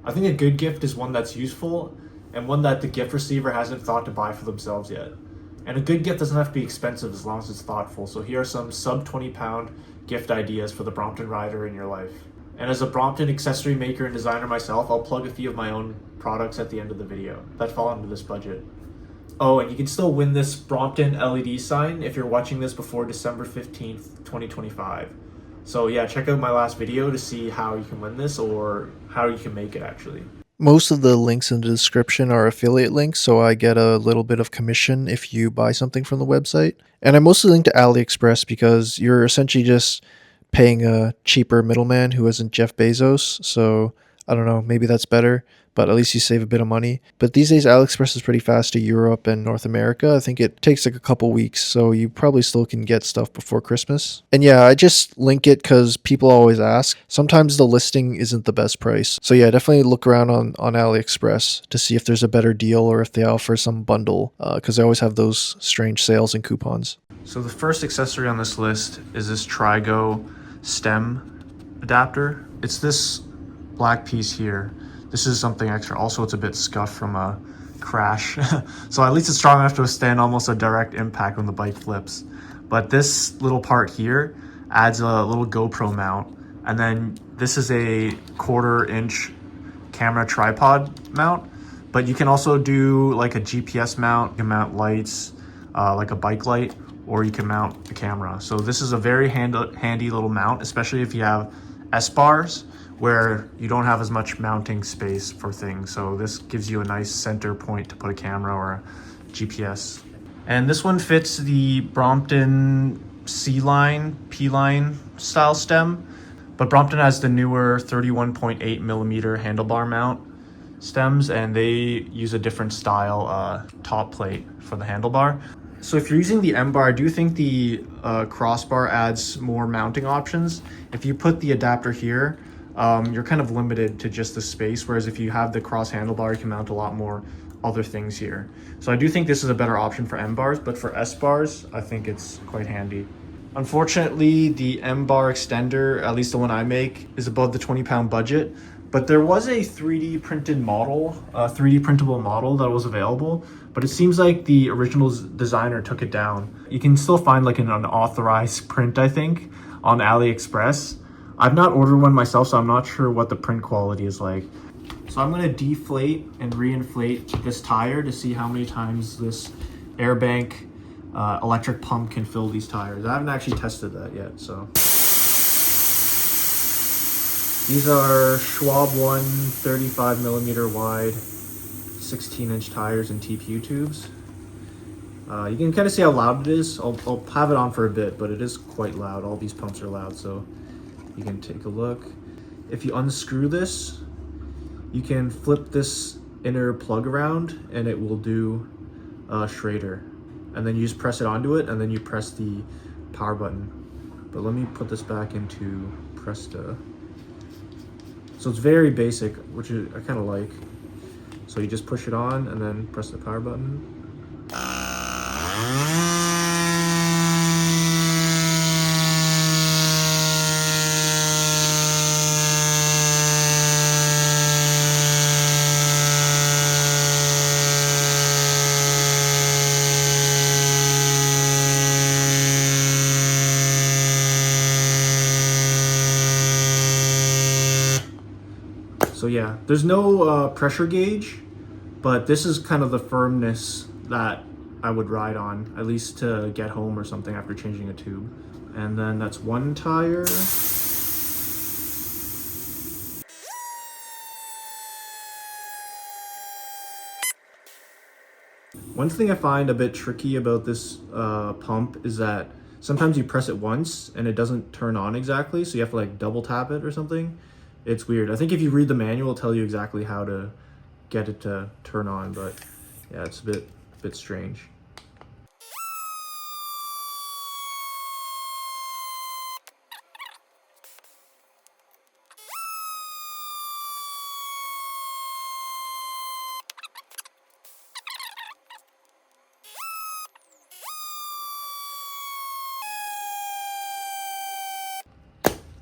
I think a good gift is one that's useful and one that the gift receiver hasn't thought to buy for themselves yet. And a good gift doesn't have to be expensive as long as it's thoughtful. So here are some sub 20-pound gift ideas for the Brompton rider in your life. And as a Brompton accessory maker and designer myself, I'll plug a few of my own products at the end of the video that fall into this budget. Oh, and you can still win this Brompton LED sign if you're watching this before December 15th, 2025. So yeah, check out my last video to see how you can win this or how you can make it actually. Most of the links in the description are affiliate links, so I get a little bit of commission if you buy something from the website. And I mostly link to AliExpress because you're essentially just paying a cheaper middleman who isn't Jeff Bezos. So I don't know, maybe that's better, but at least you save a bit of money. But these days, AliExpress is pretty fast to Europe and North America. I think it takes like a couple weeks, so you probably still can get stuff before Christmas. And yeah, I just link it because people always ask. Sometimes the listing isn't the best price. So yeah, definitely look around on AliExpress to see if there's a better deal or if they offer some bundle, because they always have those strange sales and coupons. So the first accessory on this list is this Trigo stem adapter. It's this black piece here. This is something extra. Also, it's a bit scuffed from a crash. So at least it's strong enough to withstand almost a direct impact when the bike flips. But this little part here adds a little GoPro mount. And then this is a 1/4-inch camera tripod mount. But you can also do like a GPS mount. You can mount lights, like a bike light, or you can mount a camera. So this is a very handy little mount, especially if you have S-bars where you don't have as much mounting space for things. So this gives you a nice center point to put a camera or a GPS. And this one fits the Brompton C-line, P-line style stem, but Brompton has the newer 31.8 millimeter handlebar mount stems, and they use a different style top plate for the handlebar. So if you're using the M-bar, I do think the crossbar adds more mounting options. If you put the adapter here, you're kind of limited to just the space, whereas if you have the cross handlebar, you can mount a lot more other things here. So I do think this is a better option for M-bars, but for S-bars, I think it's quite handy. Unfortunately, the M-bar extender, at least the one I make, is above the 20-pound budget, but there was a 3D printed model, 3D printable model that was available, but it seems like the original designer took it down. You can still find like an unauthorized print, I think, on AliExpress. I've not ordered one myself, so I'm not sure what the print quality is like. So I'm gonna deflate and reinflate this tire to see how many times this Airbank electric pump can fill these tires. I haven't actually tested that yet, so. These are Schwab 1 35 millimeter wide, 16-inch tires and TPU tubes. You can kind of see how loud it is. I'll have it on for a bit, but it is quite loud. All these pumps are loud, so you can take a look. If you unscrew this, you can flip this inner plug around and it will do Schrader. And then you just press it onto it and then you press the power button. But let me put this back into Presta. So it's very basic, which I kind of like. So you just push it on and then press the power button. So yeah, there's no pressure gauge, but this is kind of the firmness that I would ride on, at least to get home or something after changing a tube. And then that's one tire. One thing I find a bit tricky about this pump is that sometimes you press it once and it doesn't turn on exactly, so you have to like double tap it or something. It's weird. I think if you read the manual, it'll tell you exactly how to get it to turn on, but yeah, it's a bit strange.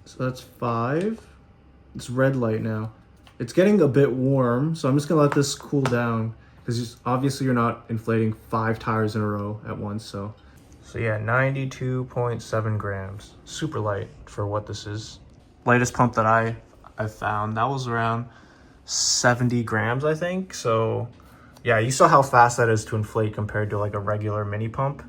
So that's 5. It's red light now. It's getting a bit warm, so I'm just gonna let this cool down because obviously you're not inflating 5 tires in a row at once. So yeah, 92.7 grams, super light for what this is. Lightest pump that I've found, that was around 70 grams, I think. So yeah, you saw how fast that is to inflate compared to like a regular mini pump.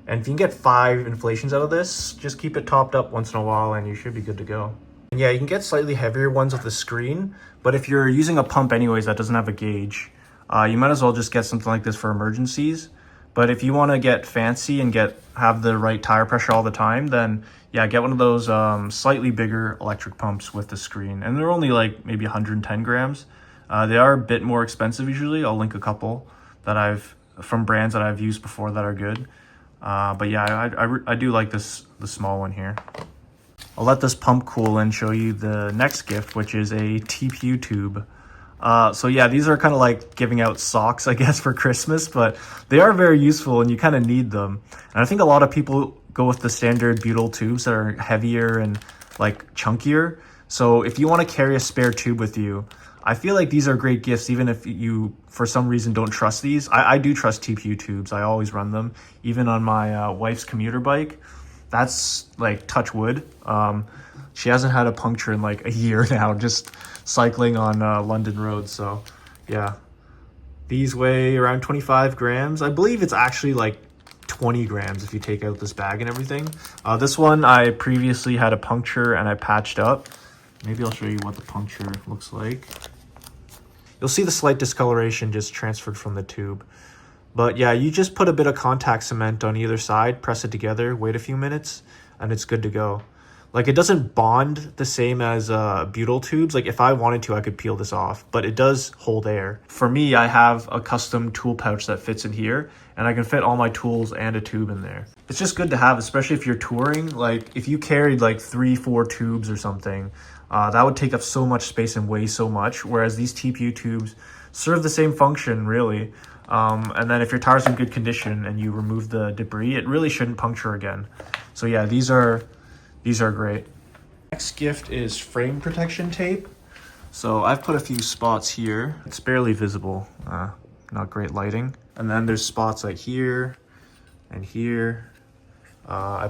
And if you can get 5 inflations out of this, just keep it topped up once in a while and you should be good to go. And yeah, you can get slightly heavier ones with the screen, but if you're using a pump anyways that doesn't have a gauge, you might as well just get something like this for emergencies. But if you want to get fancy and have the right tire pressure all the time, then yeah, get one of those slightly bigger electric pumps with the screen. And they're only like maybe 110 grams. They are a bit more expensive usually. I'll link a couple that from brands that I've used before that are good. But yeah, I do like the small one here. I'll let this pump cool and show you the next gift, which is a TPU tube. So yeah, these are kind of like giving out socks, I guess, for Christmas, but they are very useful and you kind of need them. And I think a lot of people go with the standard butyl tubes that are heavier and like chunkier. So if you want to carry a spare tube with you, I feel like these are great gifts, even if you, for some reason, don't trust these. I do trust TPU tubes. I always run them, even on my wife's commuter bike. That's like touch wood. She hasn't had a puncture in like a year now, just cycling on London roads. So yeah, these weigh around 25 grams. I believe it's actually like 20 grams if you take out this bag and everything. This one I previously had a puncture and I patched up. Maybe I'll show you what the puncture looks like. You'll see the slight discoloration just transferred from the tube. But yeah, you just put a bit of contact cement on either side, press it together, wait a few minutes, and it's good to go. Like, it doesn't bond the same as butyl tubes. Like, if I wanted to, I could peel this off, but it does hold air. For me, I have a custom tool pouch that fits in here, and I can fit all my tools and a tube in there. It's just good to have, especially if you're touring. Like, if you carried like 3-4 tubes or something, that would take up so much space and weigh so much, whereas these TPU tubes serve the same function, really. And then if your tire's in good condition and you remove the debris, it really shouldn't puncture again. So yeah, these are great. Next gift is frame protection tape. So I've put a few spots here. It's barely visible, not great lighting. And then there's spots like here and here. I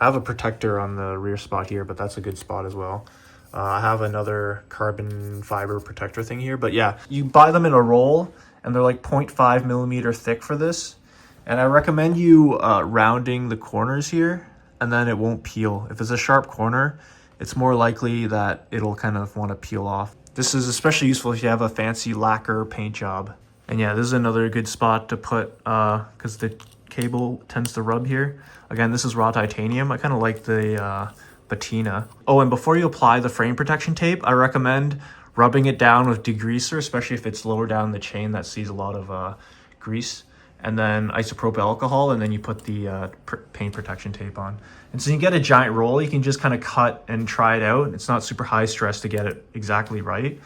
have a protector on the rear spot here, but that's a good spot as well. I have another carbon fiber protector thing here, but yeah, you buy them in a roll and they're like 0.5 millimeter thick for this. And I recommend you rounding the corners here, and then it won't peel. If it's a sharp corner, it's more likely that it'll kind of want to peel off. This is especially useful if you have a fancy lacquer paint job. And yeah, this is another good spot to put, because the cable tends to rub here. Again, this is raw titanium. I kind of like the patina. Oh, and before you apply the frame protection tape, I recommend rubbing it down with degreaser, especially if it's lower down the chain that sees a lot of grease. And then isopropyl alcohol, and then you put the paint protection tape on. And so you get a giant roll, you can just kind of cut and try it out. It's not super high stress to get it exactly right.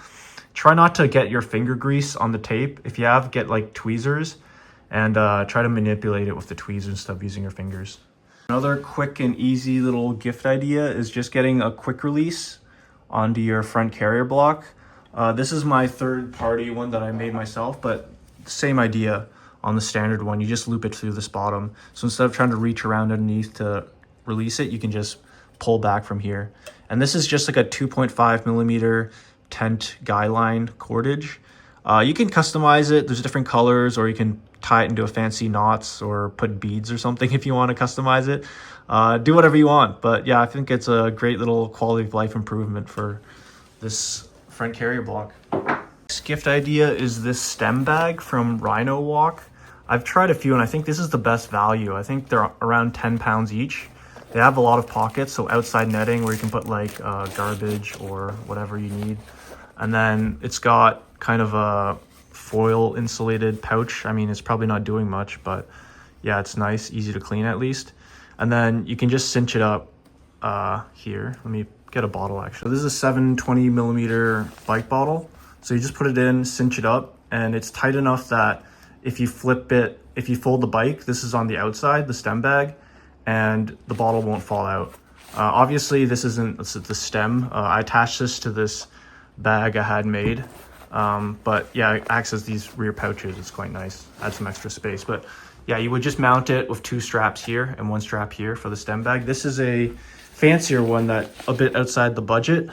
Try not to get your finger grease on the tape. If you have, get like tweezers and try to manipulate it with the tweezers instead of using your fingers. Another quick and easy little gift idea is just getting a quick release onto your front carrier block. This is my third-party one that I made myself, but same idea on the standard one. You just loop it through this bottom. So instead of trying to reach around underneath to release it, you can just pull back from here. And this is just like a 2.5 millimeter tent guy line cordage. You can customize it. There's different colors, or you can tie it into a fancy knots or put beads or something if you want to customize it. Do whatever you want. But yeah, I think it's a great little quality of life improvement for this front carrier block. Next gift idea is this stem bag from Rhinowalk. I've tried a few and I think this is the best value. I think they're around 10 pounds each. They have a lot of pockets, so outside netting where you can put like garbage or whatever you need. And then it's got kind of a foil insulated pouch. I mean, it's probably not doing much, but yeah, it's nice, easy to clean at least. And then you can just cinch it up here. Let me get a bottle actually. This is a 720 millimeter bike bottle. So you just put it in, cinch it up, and it's tight enough that if you flip it, if you fold the bike, this is on the outside, the stem bag, and the bottle won't fall out. Obviously this isn't the stem. I attached this to this bag I had made. But yeah, it acts as these rear pouches. It's quite nice. Add some extra space. But yeah, you would just mount it with 2 straps here and 1 strap here for the stem bag. This is a fancier one that a bit outside the budget.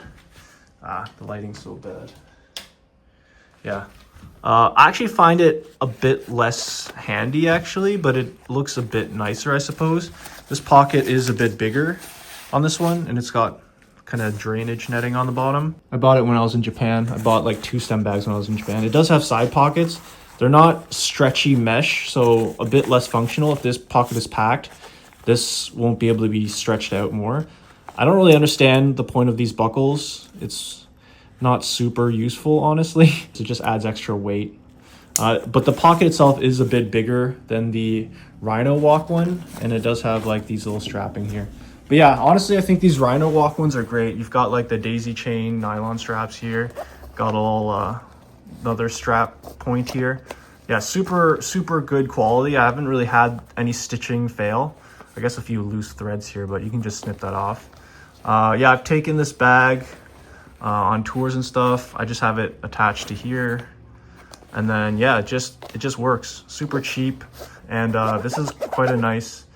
The lighting's so bad. Yeah. I actually find it a bit less handy actually, but it looks a bit nicer, I suppose. This pocket is a bit bigger on this one, and it's got kind of drainage netting on the bottom. I bought it when I was in Japan. I bought like 2 stem bags when I was in Japan. It does have side pockets. They're not stretchy mesh, so a bit less functional. If this pocket is packed, this won't be able to be stretched out more. I don't really understand the point of these buckles. It's not super useful, honestly. It just adds extra weight. But the pocket itself is a bit bigger than the Rhinowalk one, and it does have like these little strapping here. But yeah, honestly, I think these Rhinowalk ones are great. You've got like the daisy chain nylon straps here. Got a little another strap point here. Yeah, super good quality. I haven't really had any stitching fail. I guess a few loose threads here, but you can just snip that off. Yeah, I've taken this bag on tours and stuff. I just have it attached to here, and then yeah, it just works. Super cheap, and this is quite a nice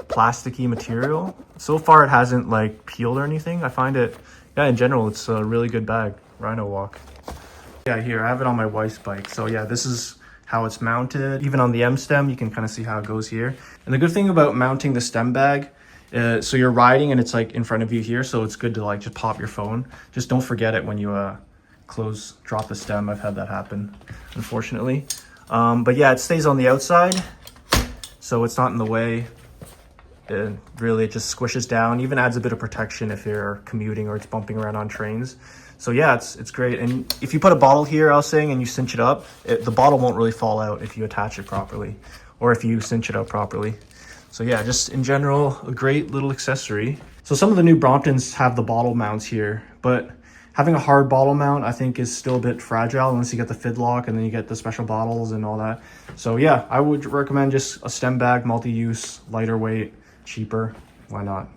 plasticky material. So far it hasn't like peeled or anything. I find it, yeah, in general it's a really good bag. Rhinowalk. Yeah, here I have it on my wife's bike. So yeah, this is how it's mounted. Even on the M stem, you can kind of see how it goes here. And the good thing about mounting the stem bag, so you're riding and it's like in front of you here, so it's good to like just pop your phone. Just don't forget it when you drop the stem. I've had that happen, unfortunately. But yeah, it stays on the outside, so it's not in the way. It really just squishes down, even adds a bit of protection if you're commuting or it's bumping around on trains. So yeah, it's great. And if you put a bottle here, I was saying, and you cinch it up, the bottle won't really fall out if you attach it properly, or if you cinch it up properly. So yeah, just in general, a great little accessory. So some of the new Bromptons have the bottle mounts here, but having a hard bottle mount, I think, is still a bit fragile unless you get the fid lock and then you get the special bottles and all that. So yeah, I would recommend just a stem bag, multi-use, lighter weight, cheaper. Why not?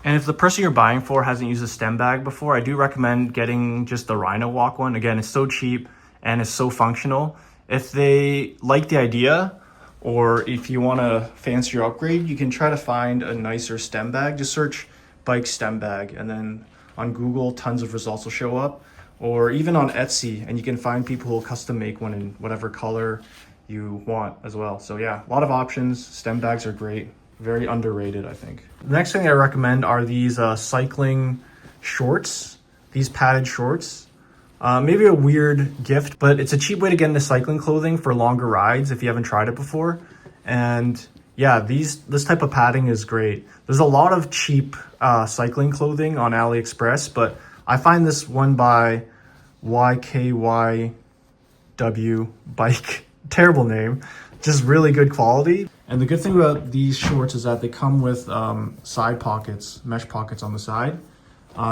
And if the person you're buying for hasn't used a stem bag before, I do recommend getting just the Rhinowalk one. Again, it's so cheap and it's so functional. If they like the idea, or if you want a fancier upgrade, you can try to find a nicer stem bag. Just search bike stem bag, and then on Google, tons of results will show up. Or even on Etsy, and you can find people who will custom make one in whatever color you want as well. So yeah, a lot of options. Stem bags are great. Very underrated, I think. The next thing I recommend are these cycling shorts, these padded shorts. Maybe a weird gift, but it's a cheap way to get into cycling clothing for longer rides if you haven't tried it before. And yeah, this type of padding is great. There's a lot of cheap cycling clothing on AliExpress, but I find this one by YKYW Bike, terrible name, just really good quality. And the good thing about these shorts is that they come with side pockets, mesh pockets on the side.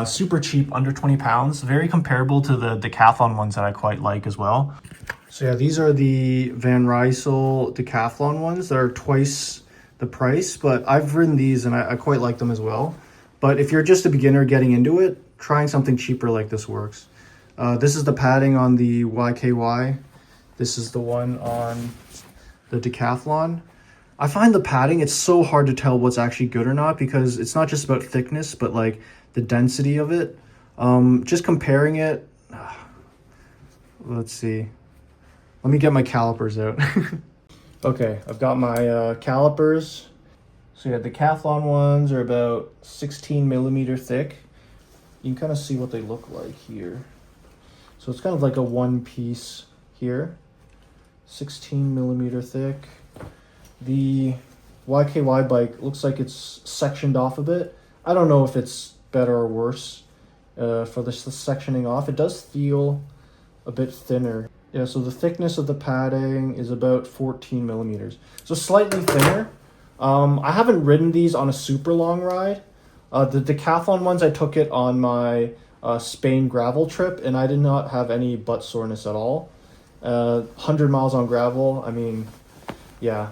Super cheap, under 20 pounds. Very comparable to the Decathlon ones that I quite like as well. So yeah, these are the Van Rysel Decathlon ones. They're twice the price, but I've ridden these and I quite like them as well. But if you're just a beginner getting into it, trying something cheaper like this works. This is the padding on the YKY. This is the one on the Decathlon. I find the padding, it's so hard to tell what's actually good or not, because it's not just about thickness, but like the density of it. Just comparing it, let's see. Let me get my calipers out. Okay, I've got my calipers. So yeah, the Decathlon ones are about 16 millimeter thick. You can kind of see what they look like here. So it's kind of like a one piece here. 16 millimeter thick. The YKY bike looks like it's sectioned off a bit. I don't know if it's better or worse for this sectioning off. It does feel a bit thinner. Yeah, so the thickness of the padding is about 14 millimeters. So slightly thinner. I haven't ridden these on a super long ride. The Decathlon ones, I took it on my Spain gravel trip, and I did not have any butt soreness at all. 100 miles on gravel, I mean, yeah,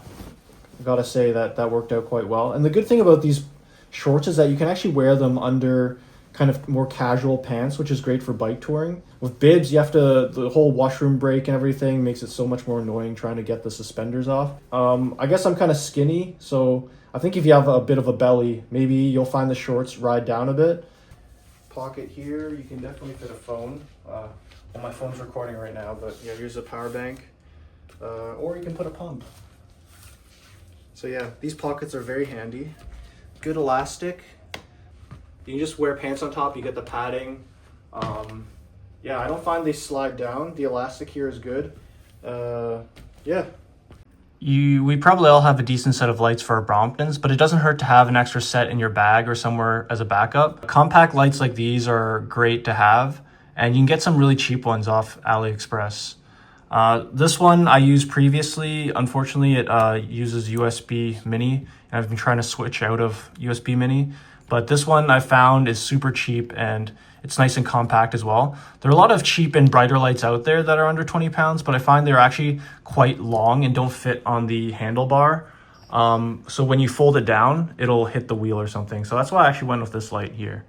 I gotta say that worked out quite well. And the good thing about these shorts is that you can actually wear them under kind of more casual pants, which is great for bike touring. With bibs, you have to, the whole washroom break and everything makes it so much more annoying trying to get the suspenders off. I guess I'm kind of skinny, so I think if you have a bit of a belly, maybe you'll find the shorts ride down a bit. Pocket here, you can definitely fit a phone. Well, my phone's recording right now, but yeah, here's a power bank. Or you can put a pump. So yeah, these pockets are very handy. Good elastic. You can just wear pants on top, you get the padding. Yeah, I don't find they slide down. The elastic here is good. Yeah. We probably all have a decent set of lights for our Bromptons, but it doesn't hurt to have an extra set in your bag or somewhere as a backup. Compact lights like these are great to have, and you can get some really cheap ones off AliExpress. This one I used previously. Unfortunately, it uses USB Mini, and I've been trying to switch out of USB Mini. But this one I found is super cheap, and it's nice and compact as well. There are a lot of cheap and brighter lights out there that are under 20 pounds, but I find they're actually quite long and don't fit on the handlebar. So when you fold it down, it'll hit the wheel or something. So that's why I actually went with this light here.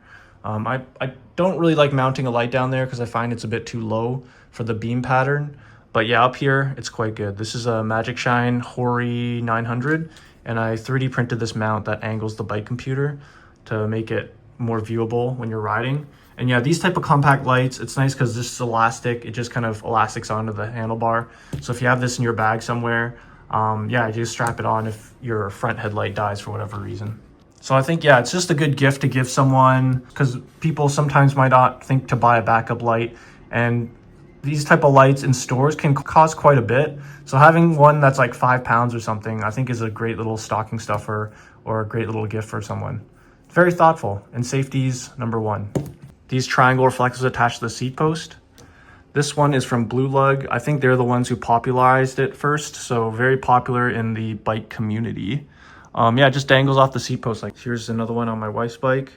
I don't really like mounting a light down there because I find it's a bit too low for the beam pattern. But yeah, up here, it's quite good. This is a Magic Shine Hori 900, and I 3D printed this mount that angles the bike computer to make it more viewable when you're riding. And yeah, these type of compact lights, it's nice because this is elastic. It just kind of elastics onto the handlebar. So if you have this in your bag somewhere, yeah, you just strap it on if your front headlight dies for whatever reason. So I think, yeah, it's just a good gift to give someone, because people sometimes might not think to buy a backup light, and these type of lights in stores can cost quite a bit. So having one that's like 5 pounds or something, I think is a great little stocking stuffer or a great little gift for someone. Very thoughtful, and safety's number one. These triangle reflectors attached to the seat post. This one is from Blue Lug. I think they're the ones who popularized it first, so very popular in the bike community. Yeah, it just dangles off the seat post. Like, here's another one on my wife's bike.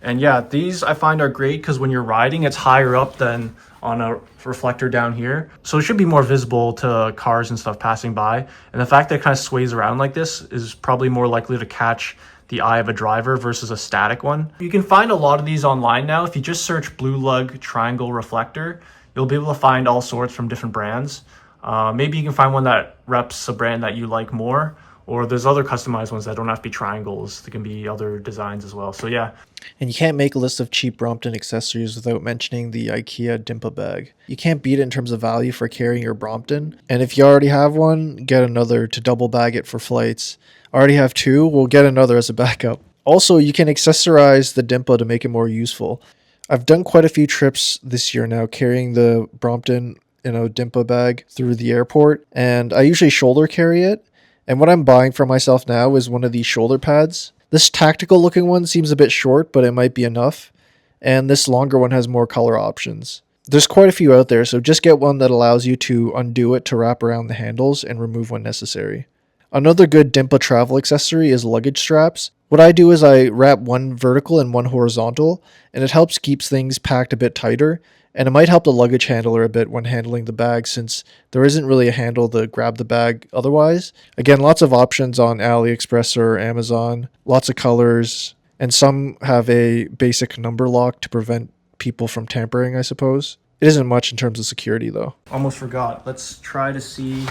And yeah, these I find are great because when you're riding, it's higher up than on a reflector down here. So it should be more visible to cars and stuff passing by. And the fact that it kind of sways around like this is probably more likely to catch the eye of a driver versus a static one. You can find a lot of these online now. If you just search Blue Lug triangle reflector, you'll be able to find all sorts from different brands. Maybe you can find one that reps a brand that you like more, or there's other customized ones that don't have to be triangles. There can be other designs as well. So yeah. And you can't make a list of cheap Brompton accessories without mentioning the IKEA Dimpa Bag. You can't beat it in terms of value for carrying your Brompton. And if you already have one, get another to double bag it for flights. Already have two, we'll get another as a backup. Also, you can accessorize the Dimpa to make it more useful. I've done quite a few trips this year now carrying the Brompton in a Dimpa bag through the airport, and I usually shoulder carry it. And what I'm buying for myself now is one of these shoulder pads. This tactical looking one seems a bit short, but it might be enough. And this longer one has more color options. There's quite a few out there, so just get one that allows you to undo it to wrap around the handles and remove when necessary. Another good Dimpa travel accessory is luggage straps. What I do is I wrap one vertical and one horizontal, and it helps keep things packed a bit tighter, and it might help the luggage handler a bit when handling the bag since there isn't really a handle to grab the bag otherwise. Again, lots of options on AliExpress or Amazon, lots of colors, and some have a basic number lock to prevent people from tampering, I suppose. It isn't much in terms of security though. Almost forgot. Let's try to see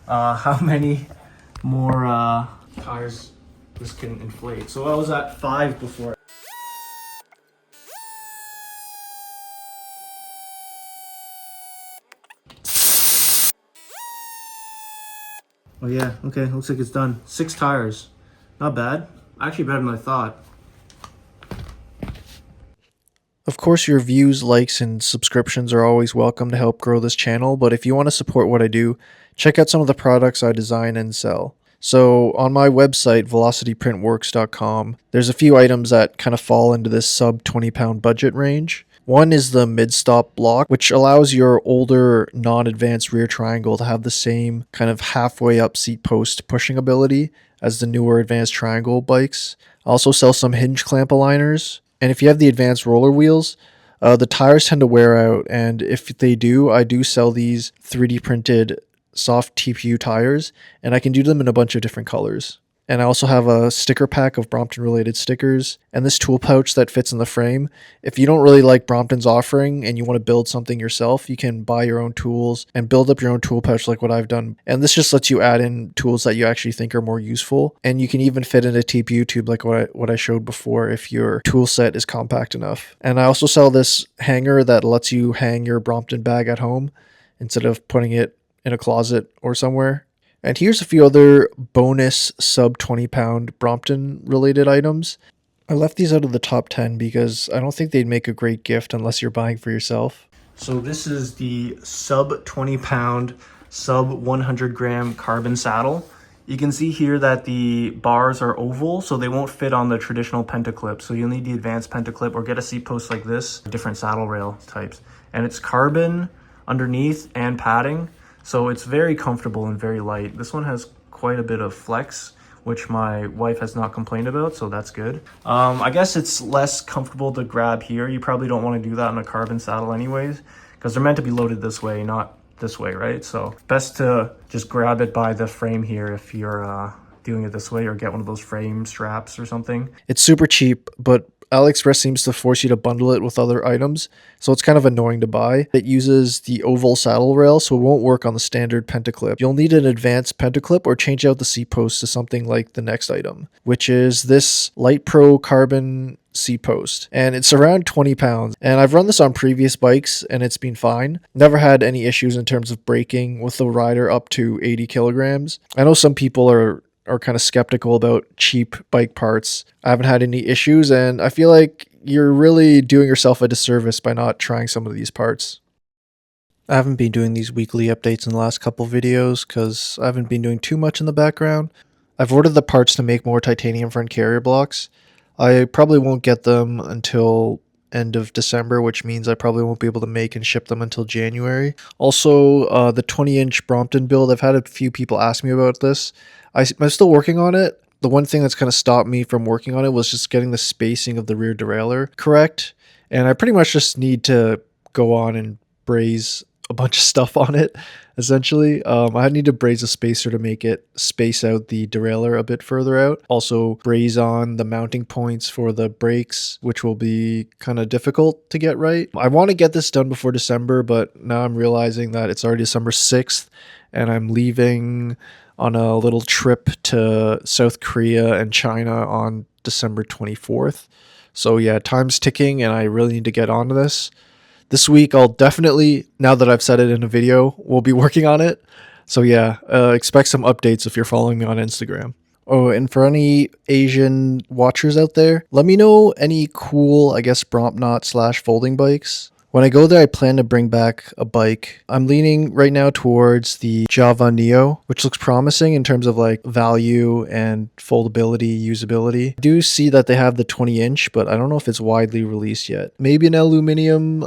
how many more tires this can inflate. So I was at 5 before. Oh yeah, okay, looks like it's done. 6 tires. Not bad. Actually better than I thought. Of course, your views, likes, and subscriptions are always welcome to help grow this channel, but if you want to support what I do, check out some of the products I design and sell. So on my website, velocityprintworks.com, there's a few items that kind of fall into this sub 20 pound budget range. One is the mid-stop block, which allows your older non-advanced rear triangle to have the same kind of halfway up seat post pushing ability as the newer advanced triangle bikes. I also sell some hinge clamp aligners. And if you have the advanced roller wheels, the tires tend to wear out. And if they do, I do sell these 3D printed soft TPU tires, and I can do them in a bunch of different colors. And I also have a sticker pack of Brompton related stickers and this tool pouch that fits in the frame. If you don't really like Brompton's offering and you want to build something yourself, you can buy your own tools and build up your own tool pouch like what I've done. And this just lets you add in tools that you actually think are more useful. And you can even fit in a TPU tube like what I showed before if your tool set is compact enough. And I also sell this hanger that lets you hang your Brompton bag at home instead of putting it in a closet or somewhere. And here's a few other bonus sub 20-pound Brompton related items. I left these out of the top 10 because I don't think they'd make a great gift unless you're buying for yourself. So this is the sub 20 pound, sub 100 gram carbon saddle. You can see here that the bars are oval, so they won't fit on the traditional pentaclip. So you'll need the advanced pentaclip or get a seat post like this, different saddle rail types. And it's carbon underneath and padding. So it's very comfortable and very light. This one has quite a bit of flex, which my wife has not complained about, so that's good. I guess it's less comfortable to grab here. You probably don't want to do that on a carbon saddle anyways, because they're meant to be loaded this way, not this way, right? So best to just grab it by the frame here if you're doing it this way, or get one of those frame straps or something. It's super cheap, but AliExpress seems to force you to bundle it with other items, so it's kind of annoying to buy. It uses the oval saddle rail, so it won't work on the standard pentaclip. You'll need an advanced pentaclip or change out the seat post to something like the next item, which is this Light Pro carbon seat post, and it's around 20 pounds. And I've run this on previous bikes and it's been fine. Never had any issues in terms of braking with the rider up to 80 kilograms. I know some people are kind of skeptical about cheap bike parts. I haven't had any issues, and I feel like you're really doing yourself a disservice by not trying some of these parts. I haven't been doing these weekly updates in the last couple videos because I haven't been doing too much in the background. I've ordered the parts to make more titanium front carrier blocks. I probably won't get them until end of December, which means I probably won't be able to make and ship them until January. Also, the 20-inch Brompton build, I've had a few people ask me about this. I'm still working on it. The one thing that's kind of stopped me from working on it was just getting the spacing of the rear derailleur correct. And I pretty much just need to go on and braze a bunch of stuff on it, essentially. I need to braze a spacer to make it space out the derailleur a bit further out. Also braze on the mounting points for the brakes, which will be kind of difficult to get right. I want to get this done before December, but now I'm realizing that it's already December 6th and I'm leaving on a little trip to South Korea and China on December 24th. So yeah, time's ticking and I really need to get onto this. This week I'll definitely, now that I've said it in a video, we'll be working on it. So yeah, expect some updates if you're following me on Instagram. Oh, and for any Asian watchers out there, let me know any cool, I guess, Brompton / folding bikes. When I go there, I plan to bring back a bike. I'm leaning right now towards the Java Neo, which looks promising in terms of like value and foldability, usability. I do see that they have the 20-inch, but I don't know if it's widely released yet. Maybe an aluminum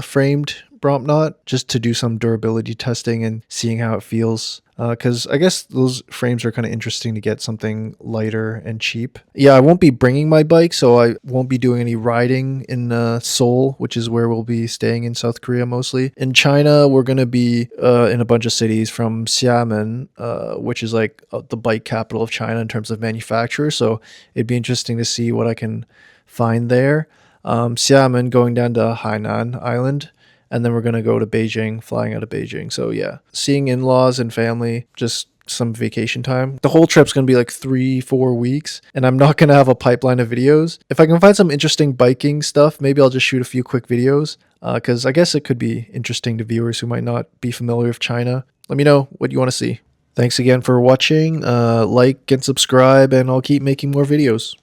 framed Brompton just to do some durability testing and seeing how it feels. Because I guess those frames are kind of interesting to get something lighter and cheap. Yeah, I won't be bringing my bike, so I won't be doing any riding in Seoul, which is where we'll be staying in South Korea mostly. In China, we're going to be in a bunch of cities from Xiamen, which is like the bike capital of China in terms of manufacturers. So it'd be interesting to see what I can find there. Xiamen going down to Hainan Island. And then we're going to go to Beijing, flying out of Beijing. So yeah, seeing in-laws and family, just some vacation time. The whole trip's going to be like 3-4 weeks, and I'm not going to have a pipeline of videos. If I can find some interesting biking stuff, maybe I'll just shoot a few quick videos, because I guess it could be interesting to viewers who might not be familiar with China. Let me know what you want to see. Thanks again for watching. Like and subscribe, and I'll keep making more videos.